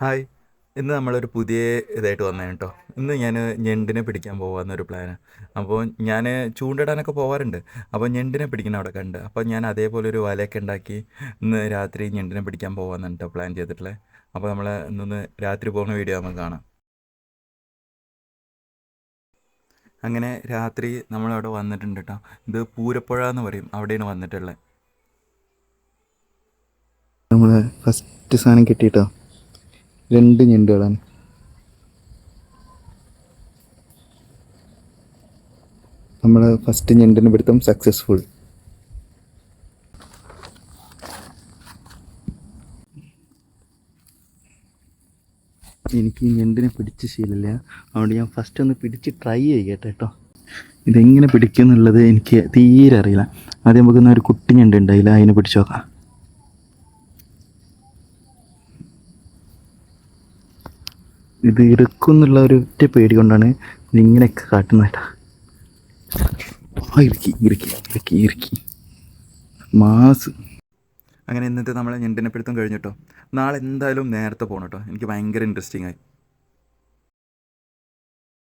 Hi. ഇന്ന് നമ്മളൊരു പുതിയ ഇതായിട്ട് വന്നതാണ് കേട്ടോ. ഇന്ന് ഞാൻ ഞണ്ടിനെ പിടിക്കാൻ പോകാമെന്നൊരു പ്ലാന്. അപ്പോൾ ഞാൻ ചൂണ്ടിടാനൊക്കെ പോകാറുണ്ട്. അപ്പോൾ ഞണ്ടിനെ പിടിക്കുന്ന അവിടെ കണ്ട്. അപ്പോൾ ഞാൻ അതേപോലെ ഒരു വലയൊക്കെ ഉണ്ടാക്കി ഇന്ന് രാത്രി ഞണ്ടിനെ പിടിക്കാൻ പോകാമെന്നാണ് കേട്ടോ പ്ലാൻ ചെയ്തിട്ടുള്ളത്. അപ്പോൾ നമ്മൾ ഇന്നൊന്ന് രാത്രി പോകുന്ന വീഡിയോ നമുക്ക് കാണാം. അങ്ങനെ രാത്രി നമ്മളവിടെ വന്നിട്ടുണ്ട് കേട്ടോ. ഇത് പൂരപ്പുഴ എന്ന് പറയും, അവിടെയാണ് വന്നിട്ടുള്ളത്. നമ്മൾ ഫസ്റ്റ് സാധനം കിട്ടിയിട്ടോ, 2 ഞണ്ടുകളാണ്. നമ്മൾ ഫസ്റ്റ് ഞണ്ടിന് പിടുത്തം സക്സസ്ഫുൾ. എനിക്ക് ഈ ഞണ്ടിനെ പിടിച്ച് ശീലമില്ല, അതുകൊണ്ട് ഞാൻ ഫസ്റ്റ് ഒന്ന് പിടിച്ച് ട്രൈ ചെയ്യട്ടെ കേട്ടോ. ഇതെങ്ങനെ പിടിക്കും എന്നുള്ളത് എനിക്ക് തീരെ അറിയില്ല. ആദ്യം നമുക്കൊന്ന് ഒരു കുട്ടി ഞണ്ട് ഉണ്ടായില്ല, അതിനെ പിടിച്ച് നോക്കാം. ഇത് ഇറുക്കും എന്നുള്ള ഒരു ഒറ്റ പേടി കൊണ്ടാണ് ഇതിങ്ങനെയൊക്കെ കാട്ടുന്നത് കേട്ടോ. ഇറുക്കി ഇറുക്കി ഇറുക്കി ഇറുക്കി മാസ്. അങ്ങനെ ഇന്നത്തെ നമ്മളെ ഞണ്ടിനെ പിടുത്തം കഴിഞ്ഞിട്ടോ. നാളെ എന്തായാലും നേരത്തെ പോകണം കേട്ടോ. എനിക്ക് ഭയങ്കര ഇൻട്രസ്റ്റിംഗ് ആയി.